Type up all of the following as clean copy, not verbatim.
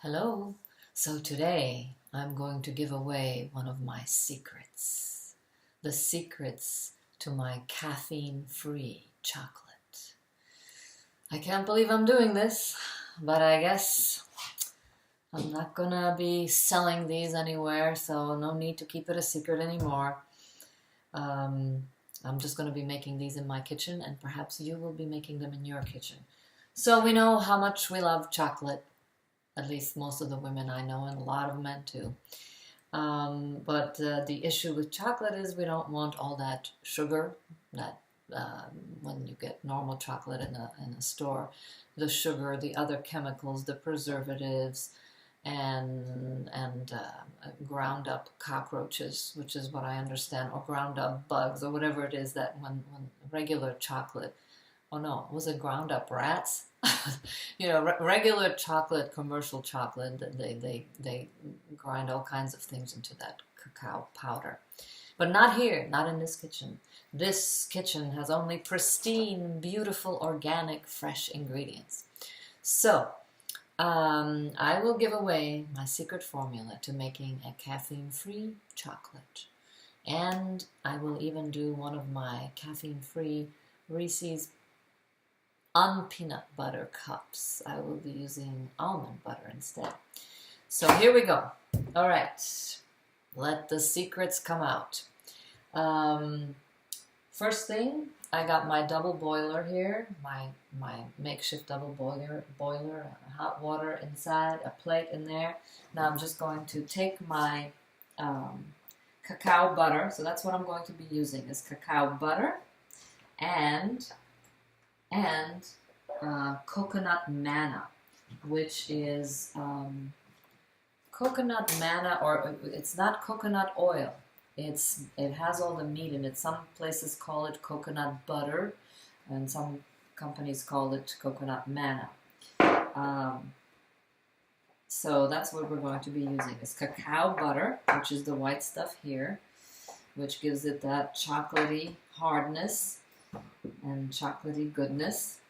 Hello. So today I'm going to give away one of my secrets. The secrets to my caffeine-free chocolate. I can't believe I'm doing this, but I guess I'm not gonna be selling these anywhere, so no need to keep it a secret anymore. I'm just gonna be making these in my kitchen, and perhaps you will be making them in your kitchen. So we know how much we love chocolate. At least most of the women I know, and a lot of men too. But the issue with chocolate is we don't want all that sugar that when you get normal chocolate in a store, the sugar, the other chemicals, the preservatives, and ground up cockroaches, which is what I understand, or ground up bugs, or whatever it is that when regular chocolate. Oh no, was it ground up rats? Regular chocolate, commercial chocolate, they grind all kinds of things into that cacao powder. But not here, not in this kitchen. This kitchen has only pristine, beautiful, organic, fresh ingredients. So, I will give away my secret formula to making a caffeine-free chocolate. And I will even do one of my caffeine-free Reese's unpeanut butter cups. I will be using almond butter instead. So here we go. All right, let the secrets come out. First thing, I got my double boiler here, my makeshift double boiler, hot water inside, a plate in there. Now I'm just going to take my cacao butter. So that's what I'm going to be using, is cacao butter and coconut manna, which is coconut manna, or it's not coconut oil. It has all the meat in it. Some places call it coconut butter, and some companies call it coconut manna. So that's what we're going to be using. Is cacao butter, which is the white stuff here, which gives it that chocolatey hardness and chocolatey goodness.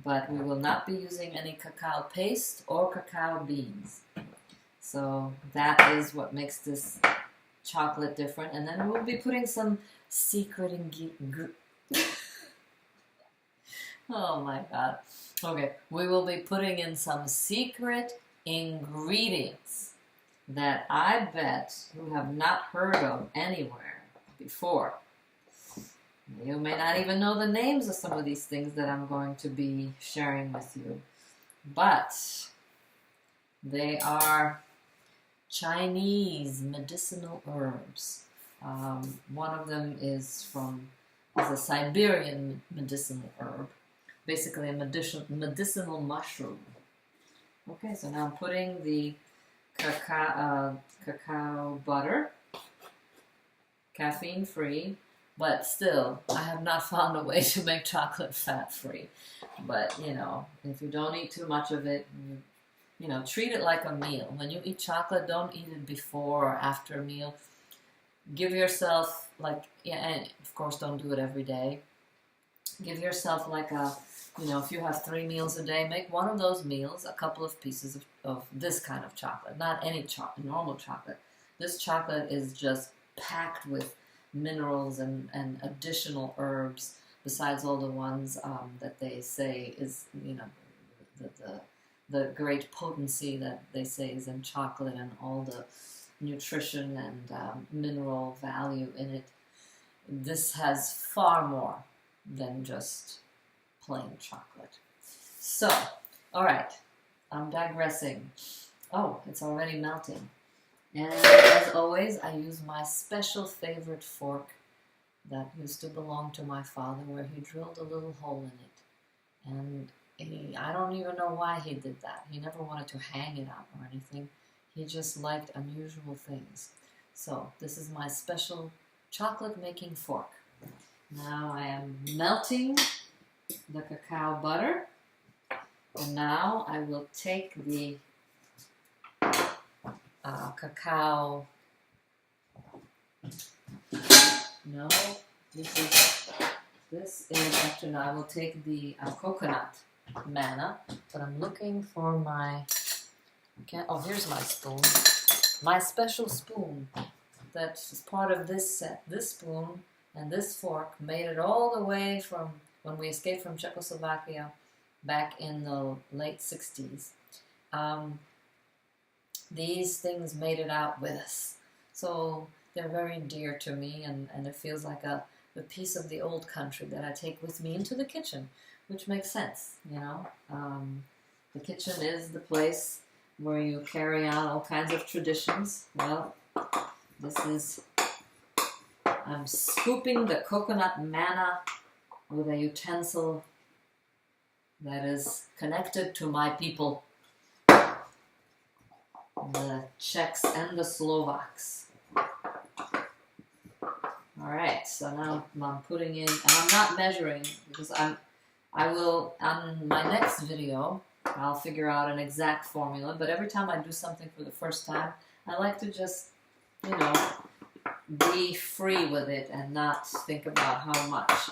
But we will not be using any cacao paste or cacao beans. So that is what makes this chocolate different. And then we'll be putting some secret ingredients. Oh my God. Okay, we will be putting in some secret ingredients that I bet you have not heard of anywhere before. You may not even know the names of some of these things that I'm going to be sharing with you, but they are Chinese medicinal herbs. One of them is a Siberian medicinal herb, basically a medicinal mushroom. Okay, so now I'm putting the cacao butter, caffeine-free. But still, I have not found a way to make chocolate fat-free. But, if you don't eat too much of it, treat it like a meal. When you eat chocolate, don't eat it before or after a meal. Give yourself, and of course, don't do it every day. Give yourself if you have 3 meals a day, make one of those meals a couple of pieces of this kind of chocolate. Not any normal chocolate. This chocolate is just packed with minerals and additional herbs, besides all the ones that they say is, the great potency that they say is in chocolate, and all the nutrition and mineral value in it. This has far more than just plain chocolate. So, all right, I'm digressing. Oh, it's already melting. And as always, I use my special favorite fork that used to belong to my father, where he drilled a little hole in it. And I don't even know why he did that. He never wanted to hang it up or anything. He just liked unusual things. So this is my special chocolate-making fork. Now I am melting the cacao butter. And now I will take the cacao. No, this is actually, no, I will take the coconut manna, but I'm looking for my Can't, oh, here's my spoon. My special spoon. That is part of this set. This spoon and this fork made it all the way from when we escaped from Czechoslovakia back in the late 60s. These things made it out with us. So they're very dear to me, and it feels like a piece of the old country that I take with me into the kitchen, which makes sense, you know. The kitchen is the place where you carry out all kinds of traditions. Well, this is, I'm scooping the coconut manna with a utensil that is connected to my people, the Czechs and the Slovaks. Alright, so now I'm putting in, and I'm not measuring because I will, on my next video, I'll figure out an exact formula, but every time I do something for the first time, I like to just, you know, be free with it and not think about how much.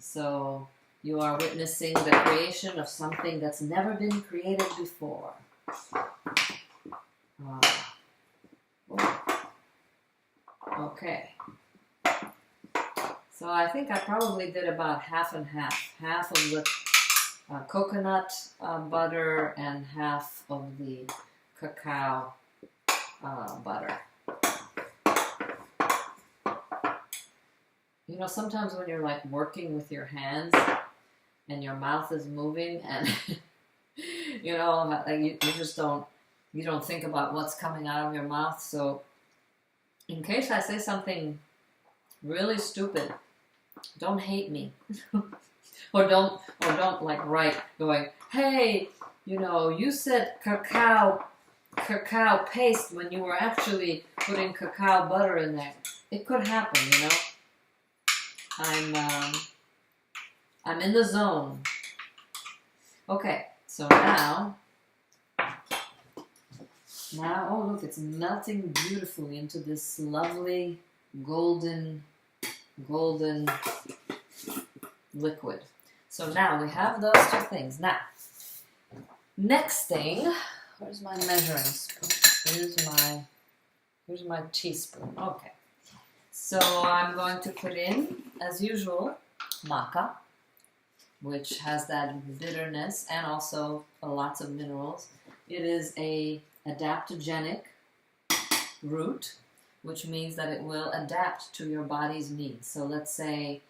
So you are witnessing the creation of something that's never been created before. Okay. So I think I probably did about half and half. Half of the coconut butter and half of the cacao butter. You know, sometimes when you're like working with your hands and your mouth is moving and you know, you just don't think about what's coming out of your mouth. So in case I say something really stupid, don't hate me. or don't like write going, hey, you know, you said cacao paste when you were actually putting cacao butter in there. It could happen, you know. I'm in the zone. Okay, so now, oh look, it's melting beautifully into this lovely golden liquid. So now we have those two things. Now, next thing, where's my measuring spoon? Here's my teaspoon. Okay. So I'm going to put in, as usual, maca, which has that bitterness and also lots of minerals. It is a adaptogenic root, which means that it will adapt to your body's needs. So let's say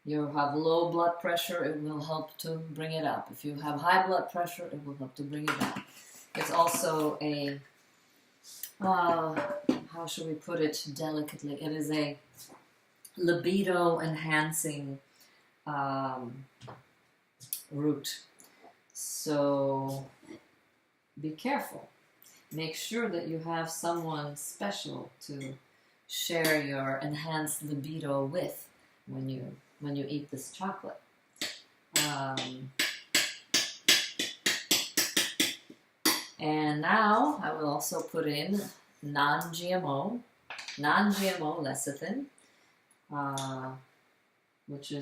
you have low blood pressure, it will help to bring it up. If you have high blood pressure, it will help to bring it down. It's also a, how should we put it delicately? It is a libido enhancing root. So be careful. Make sure that you have someone special to share your enhanced libido with when you eat this chocolate. And now I will also put in non-gmo lecithin, which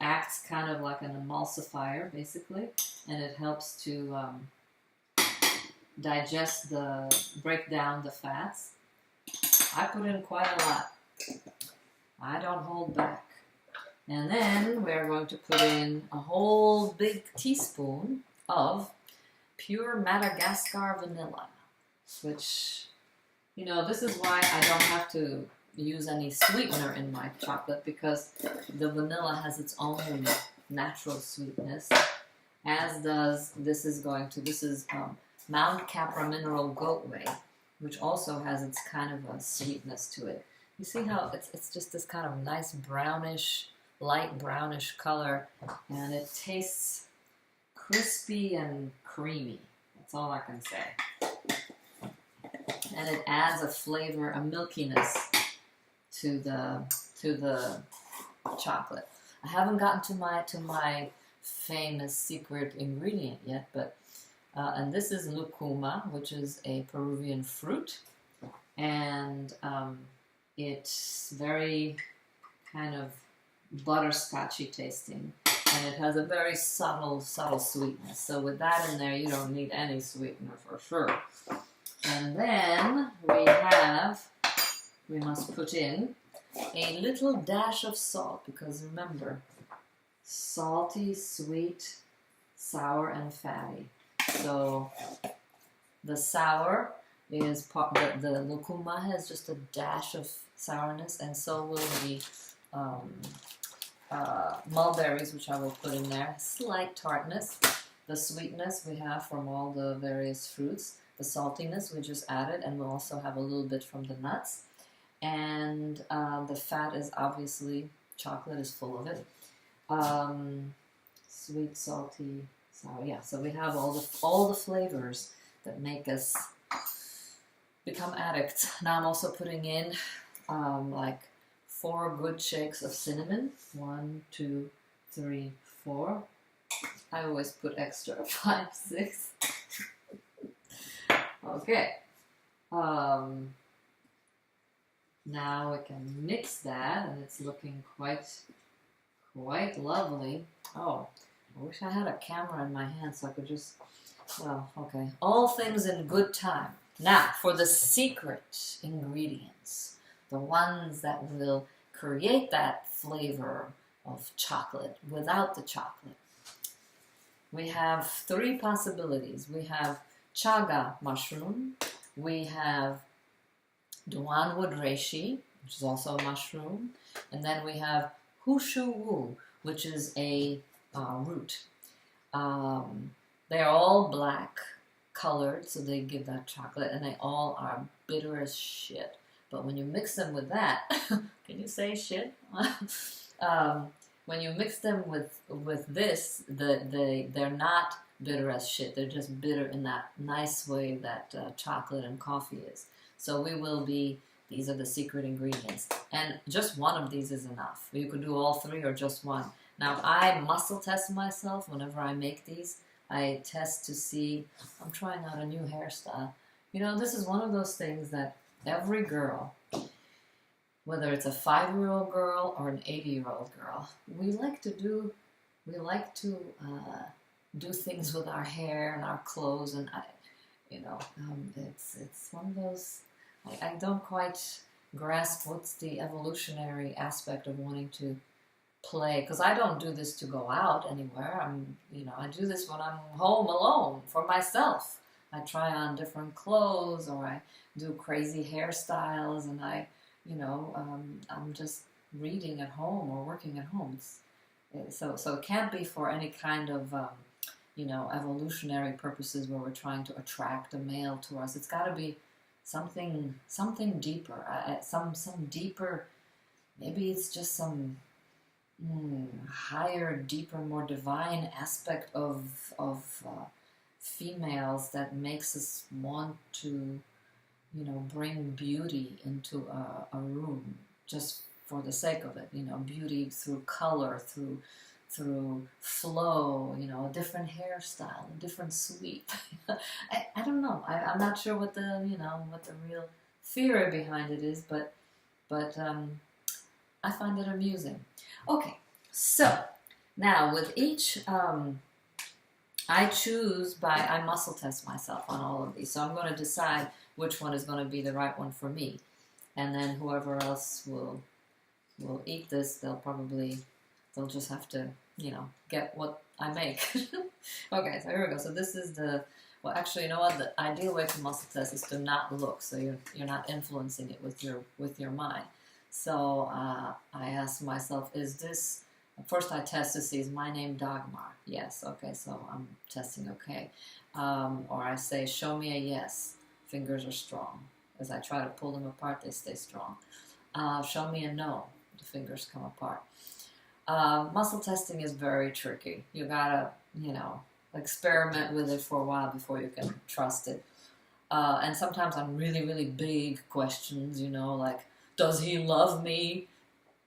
acts kind of like an emulsifier basically, and it helps to break down the fats. I put in quite a lot. I don't hold back. And then we're going to put in a whole big teaspoon of pure Madagascar vanilla, which, you know, this is why I don't have to use any sweetener in my chocolate, because the vanilla has its own natural sweetness, as does, this is Mount Capra Mineral Goat Whey, which also has its kind of a sweetness to it. You see how it's just this kind of nice brownish, light brownish color, and it tastes crispy and creamy. That's all I can say. And it adds a flavor, a milkiness to the chocolate. I haven't gotten to my famous secret ingredient yet, but and this is lucuma, which is a Peruvian fruit, and it's very kind of butterscotchy tasting, and it has a very subtle sweetness. So with that in there, you don't need any sweetener for sure. And then we must put in a little dash of salt, because remember, salty, sweet, sour, and fatty. So the sour is part, the lucuma has just a dash of sourness, and so will the mulberries, which I will put in there. Slight tartness. The sweetness we have from all the various fruits. The saltiness we just added, and we'll also have a little bit from the nuts. And the fat is obviously, chocolate is full of it. Sweet, salty, sour. Yeah, so we have all the flavors that make us become addicts. Now I'm also putting in like 4 good shakes of cinnamon. 1, 2, 3, 4. I always put extra. 5, 6. Okay. Now we can mix that, and it's looking quite lovely. Oh, I wish I had a camera in my hand so I could just, well, okay. All things in good time. Now, for the secret ingredients, the ones that will create that flavor of chocolate without the chocolate. We have 3 possibilities. We have chaga mushroom, we have Duanwood reishi, which is also a mushroom, and then we have hushu wu, which is a root. They're all black colored, so they give that chocolate, and they all are bitter as shit. But when you mix them with that, can you say shit? When you mix them with this, they're not bitter as shit. They're just bitter in that nice way that chocolate and coffee is. So these are the secret ingredients. And just one of these is enough. You could do all 3 or just one. Now, I muscle test myself whenever I make these. I test to see, I'm trying out a new hairstyle. You know, this is one of those things that every girl, whether it's a 5-year-old girl or an 80-year-old girl, we like to do things with our hair and our clothes, and it's one of those. I don't quite grasp what's the evolutionary aspect of wanting to play, because I don't do this to go out anywhere. I do this when I'm home alone for myself. I try on different clothes, or I do crazy hairstyles, and I'm just reading at home or working at home. So it can't be for any kind of evolutionary purposes where we're trying to attract a male to us. It's got to be something deeper, some deeper. Maybe it's just some higher, deeper, more divine aspect of females that makes us want to, bring beauty into a room just for the sake of it. Beauty through color, through flow, a different hairstyle, a different sweep. I don't know. I'm not sure what the real theory behind it is, but I find it amusing. Okay, so now with each, I muscle test myself on all of these. So I'm going to decide which one is going to be the right one for me, and then whoever else will eat this, they'll just have to, get what I make. Okay, so here we go. So this is actually, you know what? The ideal way to muscle test is to not look, so you're not influencing it with your mind. So I asked myself, first I test to see, is my name Dagmar? Yes, okay, so I'm testing okay. Or I say, show me a yes. Fingers are strong. As I try to pull them apart, they stay strong. Show me a no. The fingers come apart. Muscle testing is very tricky. You gotta, experiment with it for a while before you can trust it. And sometimes on really, really big questions, like, does he love me?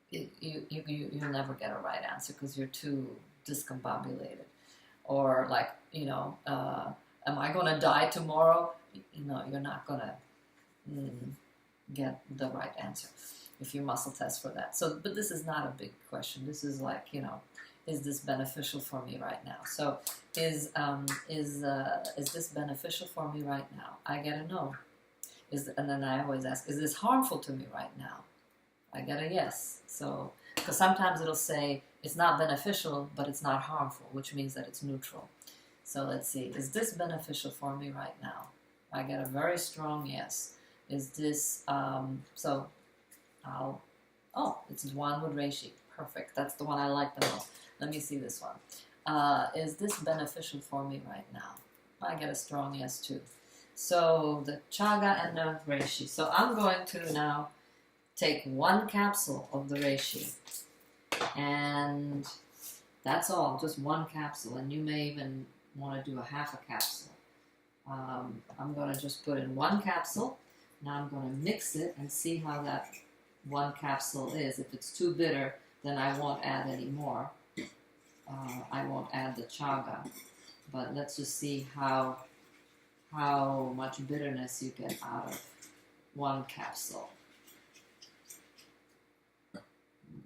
You'll never get a right answer because you're too discombobulated. Or like, am I going to die tomorrow? You're not going to get the right answer if you muscle test for that. So, but this is not a big question. This is like, this beneficial for me right now? So is this beneficial for me right now? I get a no. And then I always ask, is this harmful to me right now? I get a yes. So, because sometimes it'll say it's not beneficial, but it's not harmful, which means that it's neutral. So let's see, is this beneficial for me right now? I get a very strong yes. Is this, so I'll, oh, it's one with reishi. Perfect. That's the one I like the most. Let me see this one. Is this beneficial for me right now? I get a strong yes too. So the chaga and the reishi. So I'm going to now take one capsule of the reishi, and that's all, just one capsule. And you may even want to do a half a capsule. I'm going to just put in one capsule. Now I'm going to mix it and see how that one capsule is. If it's too bitter, then I won't add any more. I won't add the chaga. But let's just see how much bitterness you get out of one capsule. I'm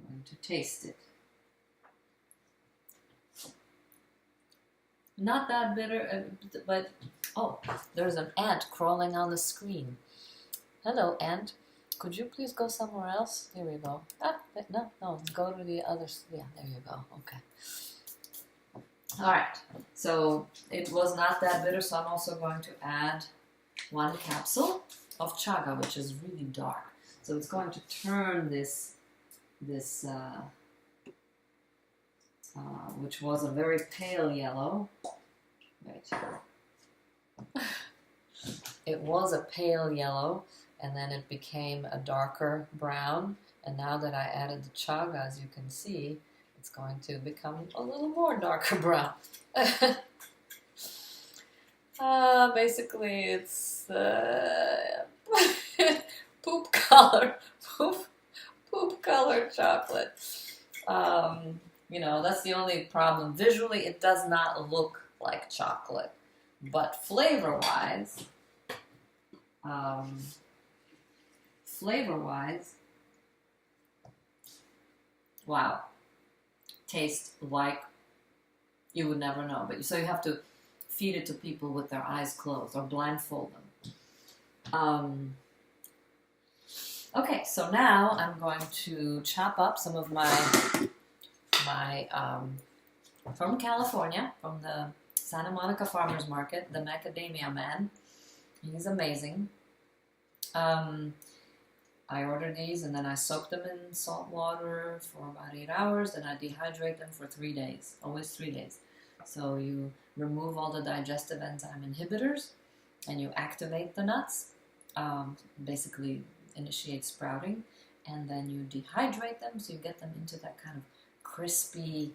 going to taste it. Not that bitter, but oh, there's an ant crawling on the screen. Hello, ant. Could you please go somewhere else? Here we go. Ah, no, go to the other. Yeah, there you go. Okay. All right. So it was not that bitter, so I'm also going to add one capsule of chaga, which is really dark. So it's going to turn this which was a very pale yellow. Wait. It was a pale yellow, and then it became a darker brown. And now that I added the chaga, as you can see, it's going to become a little more darker brown. Basically, it's poop color chocolate. You know, that's the only problem. Visually, it does not look like chocolate, but flavor-wise, wow, tastes like you would never know. But so you have to feed it to people with their eyes closed or blindfold them. Okay, so now I'm going to chop up some of my from California, from the Santa Monica Farmers Market, the Macadamia Man. He's amazing. I ordered these, and then I soak them in salt water for about 8 hours, then I dehydrate them for 3 days, always 3 days. So you remove all the digestive enzyme inhibitors, and you activate the nuts, basically initiate sprouting, and then you dehydrate them, so you get them into that kind of crispy,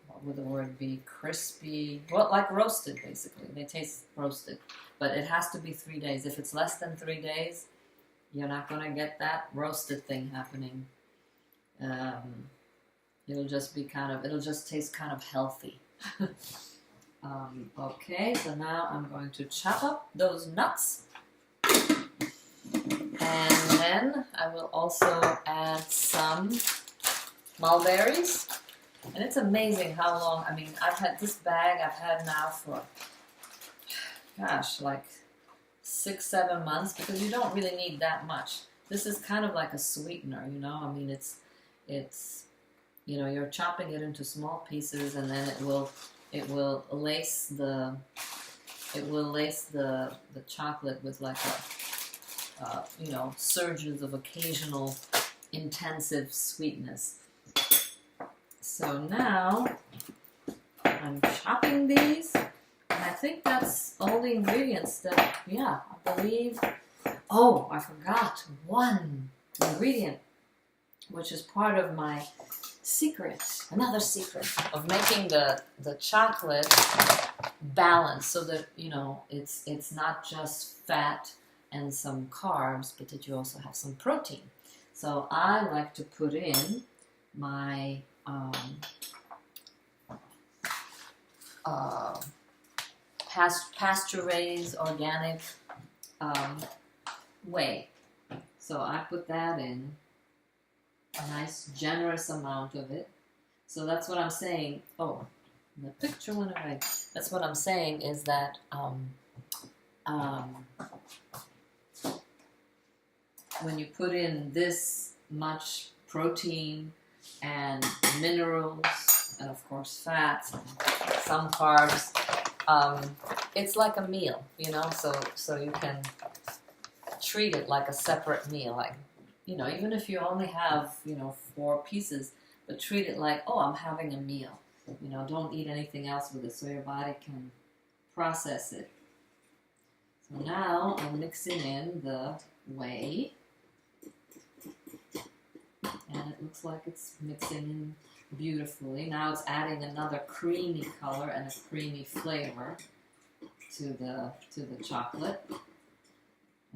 what would the word be? Crispy, well, like roasted, basically. They taste roasted. But it has to be 3 days. If it's less than 3 days, you're not going to get that roasted thing happening. It'll just be it'll just taste kind of healthy. Okay, so now I'm going to chop up those nuts. And then I will also add some mulberries. And it's amazing how long, I mean, I've had this bag now for, gosh, like 6-7 months, because you don't really need that much. This is kind of like a sweetener, you know. I mean, it's you know, you're chopping it into small pieces, and then it will lace the chocolate with like a you know, surges of occasional intensive sweetness. So now I'm chopping these, and I think that's all the ingredients that, yeah, I believe. Oh, I forgot one ingredient, which is part of my secret, another secret of making the chocolate balanced, so that, you know, it's not just fat and some carbs, but that you also have some protein. So I like to put in my pasture-raised organic whey. So I put that in, a nice generous amount of it. So that's what I'm saying. Oh, the picture went away. That's what I'm saying is that when you put in this much protein and minerals and of course fats and some carbs, it's like a meal, you know, so you can treat it like a separate meal, like, you know, even if you only have, you know, 4 pieces, but treat it like, oh, I'm having a meal. You know, don't eat anything else with it so your body can process it. So now I'm mixing in the whey. And it looks like it's mixing in beautifully. Now it's adding another creamy color and a creamy flavor to the chocolate.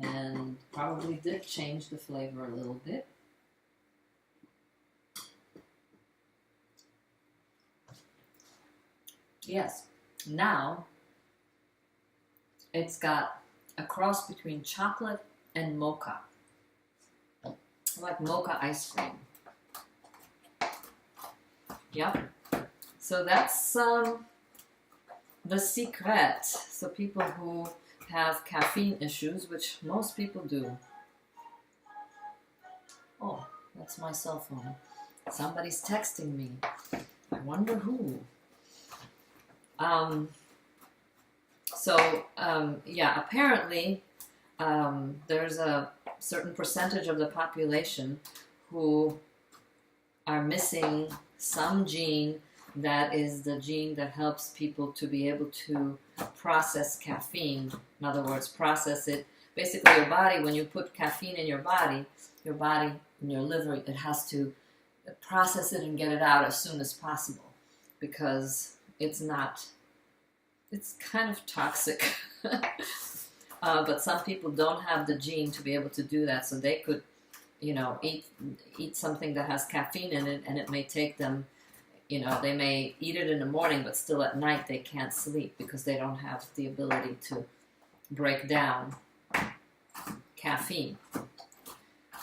And probably did change the flavor a little bit. Yes, now it's got a cross between chocolate and mocha, like mocha ice cream. Yep. So that's the secret. So people who have caffeine issues, which most people do. Oh, that's my cell phone. Somebody's texting me. I wonder who. Yeah, apparently there's a certain percentage of the population who are missing some gene that is the gene that helps people to be able to process caffeine. In other words, process it. Basically, your body, when you put caffeine in your body, in your liver, it has to process it and get it out as soon as possible because it's kind of toxic. But some people don't have the gene to be able to do that, so they could, you know, eat something that has caffeine in it, and it may take them, you know, they may eat it in the morning, but still at night they can't sleep because they don't have the ability to break down caffeine.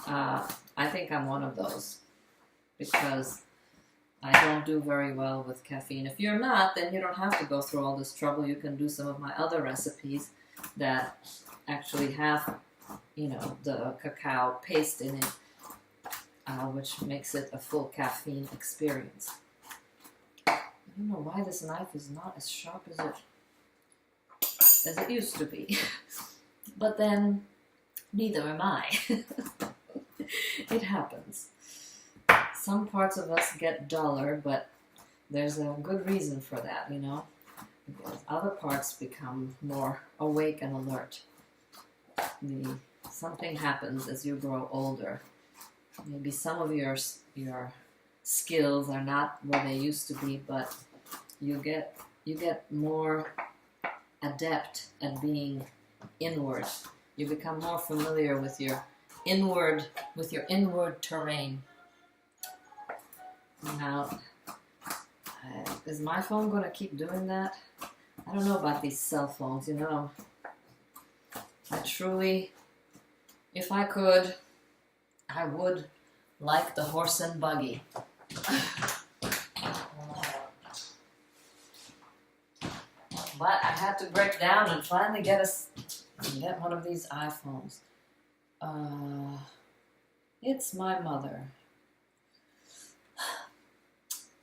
I think I'm one of those because I don't do very well with caffeine. If you're not, then you don't have to go through all this trouble. You can do some of my other recipes that actually have, you know, the cacao paste in it, which makes it a full caffeine experience. I don't know why this knife is not as sharp as it used to be. But then, neither am I. It happens. Some parts of us get duller, but there's a good reason for that, you know. Because other parts become more awake and alert. Something happens as you grow older. Maybe some of your skills are not where they used to be, but you get more adept at being inward. You become more familiar with your inward terrain. Now, is my phone going to keep doing that? I don't know about these cell phones, you know. I truly, if I could, I would like the horse and buggy. But I had to break down and finally get one of these iPhones. It's my mother.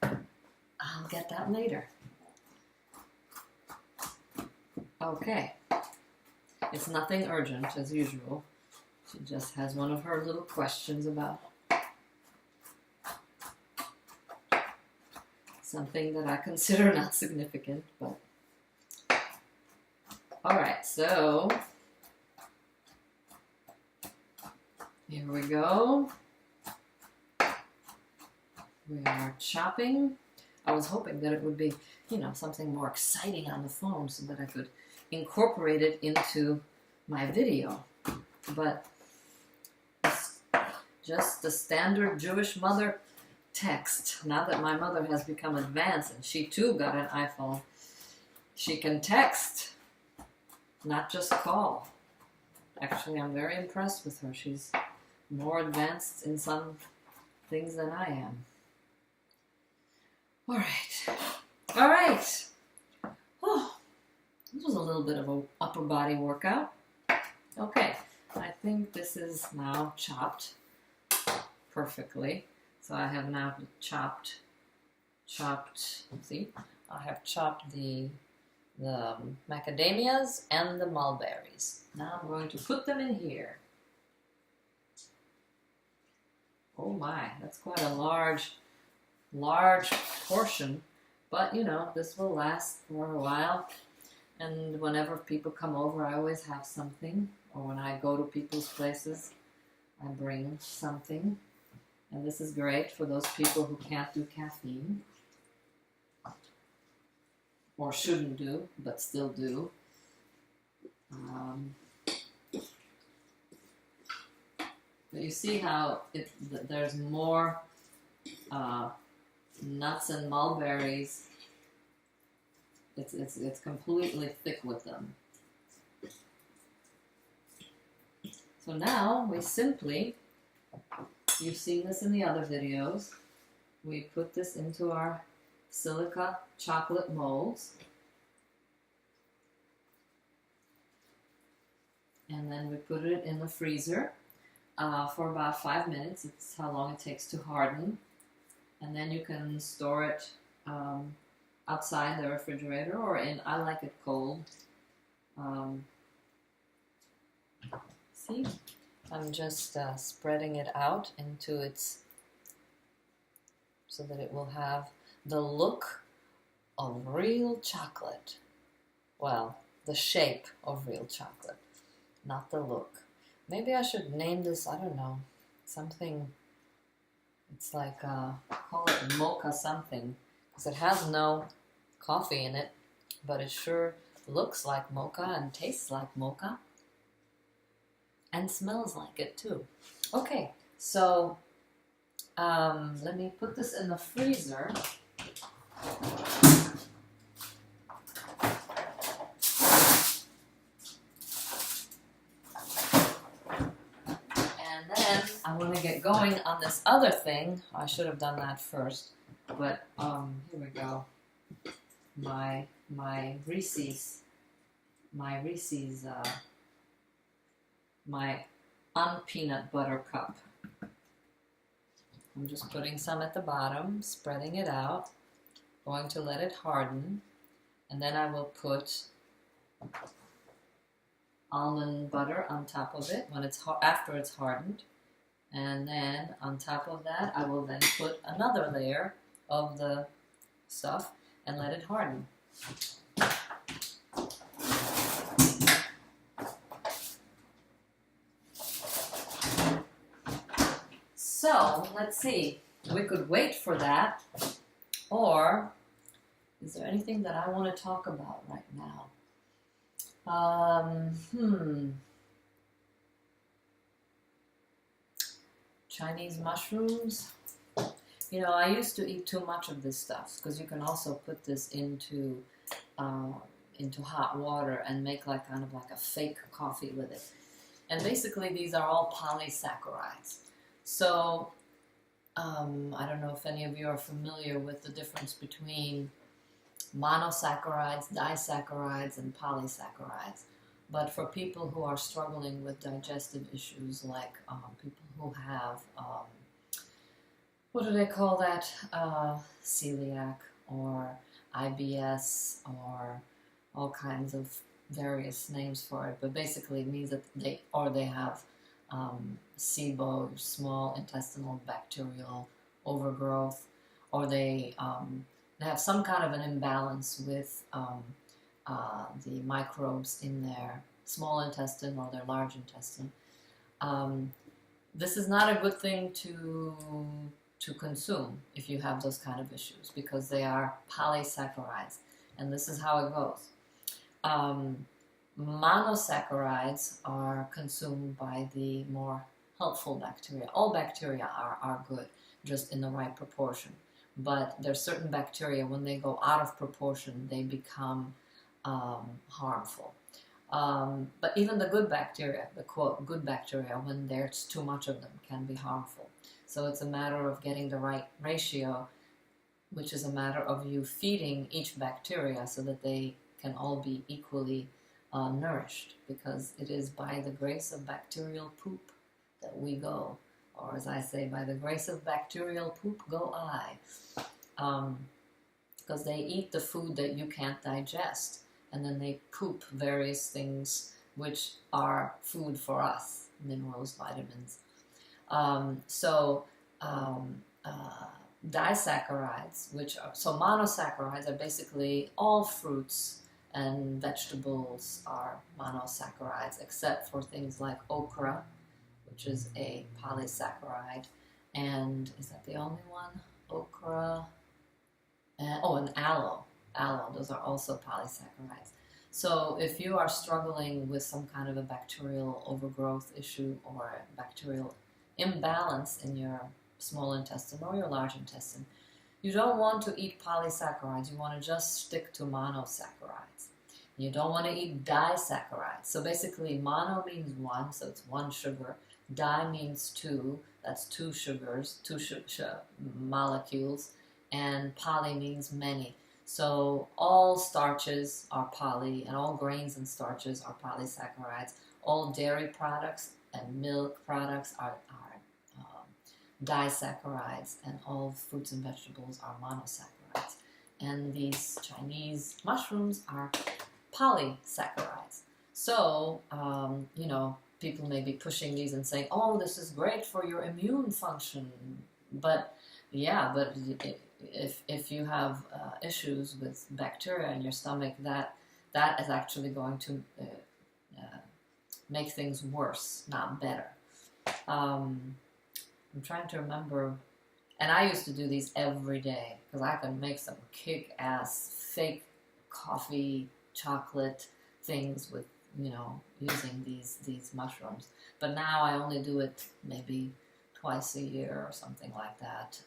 I'll get that later. Okay. It's nothing urgent, as usual. She just has one of her little questions about something that I consider not significant, but... Alright, so... Here we go. We are chopping. I was hoping that it would be, you know, something more exciting on the phone so that I could incorporate it into my video. But it's just the standard Jewish mother text. Now that my mother has become advanced and she too got an iPhone, she can text, not just call. Actually, I'm very impressed with her. She's more advanced in some things than I am. All right. All right. Oh, this was a little bit of an upper body workout. Okay, I think this is now chopped perfectly. So I have now chopped, see, I have chopped the macadamias and the mulberries. Now I'm going to put them in here. Oh my, that's quite a large portion, but you know, this will last for a while. And whenever people come over, I always have something, or when I go to people's places, I bring something. And this is great for those people who can't do caffeine, or shouldn't do, but still do. But you see how there's more nuts and mulberries. It's completely thick with them. So now we simply, you've seen this in the other videos, we put this into our silica chocolate molds. And then we put it in the freezer for about 5 minutes. It's how long it takes to harden. And then you can store it outside the refrigerator or in, I like it cold. See, I'm just spreading it out into its, so that it will have the look of real chocolate. Well, the shape of real chocolate, not the look. Maybe I should name this, I don't know, something, it's like, call it mocha something, because it has no coffee in it, but it sure looks like mocha and tastes like mocha, and smells like it too. Okay, so let me put this in the freezer. I want to get going on this other thing. I should have done that first, but here we go. My Reese's, my unpeanut butter cup. I'm just putting some at the bottom, spreading it out, going to let it harden, and then I will put almond butter on top of it when it's after it's hardened. And then on top of that, I will then put another layer of the stuff and let it harden. So, let's see. We could wait for that, or is there anything that I want to talk about right now? Chinese mushrooms. You know, I used to eat too much of this stuff, because you can also put this into hot water and make like kind of like a fake coffee with it. And basically these are all polysaccharides. So I don't know if any of you are familiar with the difference between monosaccharides, disaccharides, and polysaccharides. But for people who are struggling with digestive issues, like people who have, what do they call that, celiac or IBS or all kinds of various names for it, but basically it means that they have SIBO, small intestinal bacterial overgrowth, or they have some kind of an imbalance with the microbes in their small intestine or their large intestine. This is not a good thing to consume if you have those kind of issues, because they are polysaccharides, and this is how it goes. Monosaccharides are consumed by the more helpful bacteria. All bacteria are good, just in the right proportion. But there's certain bacteria, when they go out of proportion, they become harmful. But even the good bacteria, the quote good bacteria, when there's too much of them, can be harmful. So it's a matter of getting the right ratio, which is a matter of you feeding each bacteria so that they can all be equally nourished, because it is by the grace of bacterial poop that we go, or as I say, by the grace of bacterial poop go I, because they eat the food that you can't digest, and then they poop various things which are food for us, minerals, vitamins. Di-saccharides, so monosaccharides are basically all fruits and vegetables are monosaccharides, except for things like okra, which is a polysaccharide, and is that the only one? Okra, and aloe, those are also polysaccharides. So if you are struggling with some kind of a bacterial overgrowth issue or a bacterial imbalance in your small intestine or your large intestine, you don't want to eat polysaccharides. You want to just stick to monosaccharides. You don't want to eat disaccharides. So basically, mono means one, so it's one sugar. Di means two, that's two sugars, two molecules. And poly means many. So all starches are poly, and all grains and starches are polysaccharides. All dairy products and milk products are disaccharides, and all fruits and vegetables are monosaccharides. And these Chinese mushrooms are polysaccharides. So, people may be pushing these and saying, oh, this is great for your immune function. But if you have issues with bacteria in your stomach, that is actually going to make things worse, not better. I'm trying to remember, and I used to do these every day because I could make some kick-ass fake coffee, chocolate things with, using these mushrooms. But now I only do it maybe twice a year or something like that.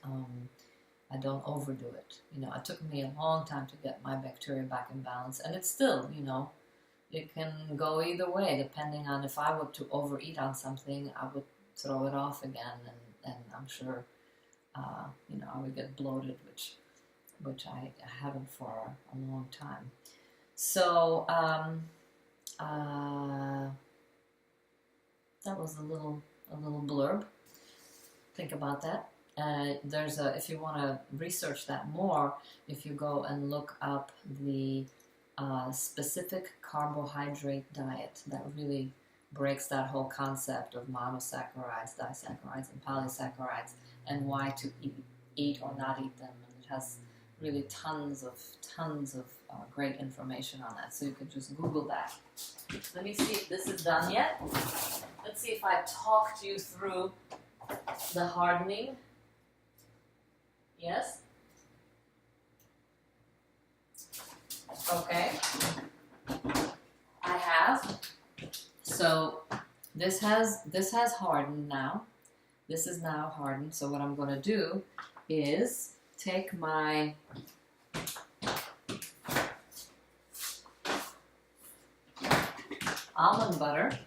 I don't overdo it. It took me a long time to get my bacteria back in balance, and it's still, it can go either way depending on if I were to overeat on something, I would throw it off again, and I'm sure, I would get bloated, which I haven't for a long time. So that was a little blurb. Think about that. If you want to research that more, if you go and look up the specific carbohydrate diet, that really breaks that whole concept of monosaccharides, disaccharides, and polysaccharides, and why to eat or not eat them. And it has really tons of great information on that. So you can just Google that. Let me see if this is done yet. Let's see if I talked you through the hardening. Yes? Okay. I have. So this has hardened now. This is now hardened. So what I'm going to do is take my almond butter,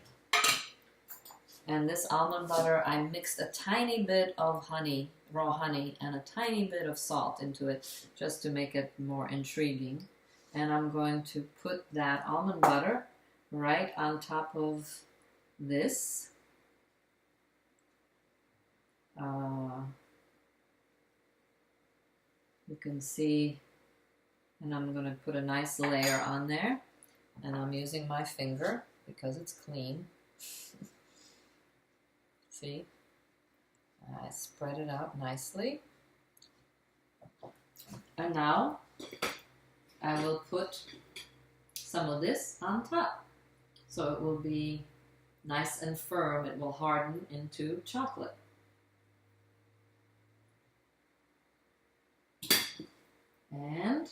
and this almond butter, I mixed a tiny bit of honey, raw honey, and a tiny bit of salt into it just to make it more intriguing. And I'm going to put that almond butter right on top of this. You can see, and I'm going to put a nice layer on there, and I'm using my finger because it's clean. See? I spread it out nicely. And now I will put some of this on top. So it will be nice and firm. It will harden into chocolate. And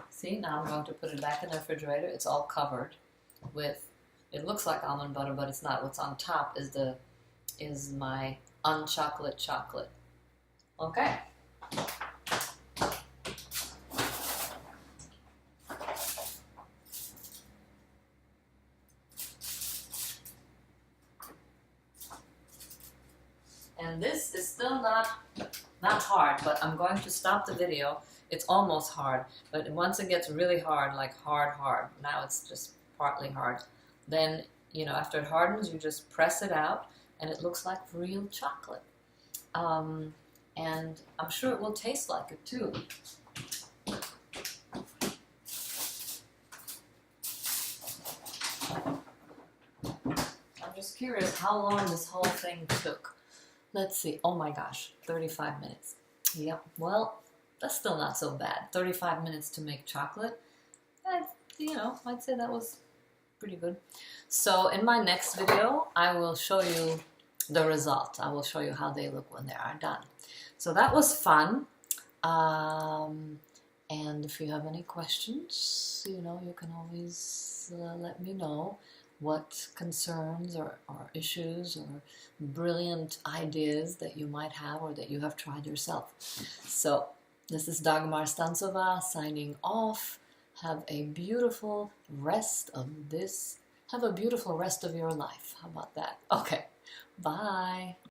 see, now I'm going to put it back in the refrigerator. It's all covered with, it looks like almond butter, but it's not. What's on top is my unchocolate chocolate. Okay. not hard, but I'm going to stop the video. It's almost hard, but once it gets really hard, like hard, now it's just partly hard, then, you know, after it hardens, you just press it out, and it looks like real chocolate. And I'm sure it will taste like it too. I'm just curious how long this whole thing took. Let's see. Oh my gosh, 35 minutes. Yep, well, that's still not so bad. 35 minutes to make chocolate. You know, I'd say that was pretty good. So in my next video, I will show you the result. I will show you how they look when they are done. So that was fun. And if you have any questions, you know, you can always let me know what concerns or issues or brilliant ideas that you might have or that you have tried yourself. So this is Dagmar Stancova signing off. Have a beautiful rest of your life. How about that? Okay, bye.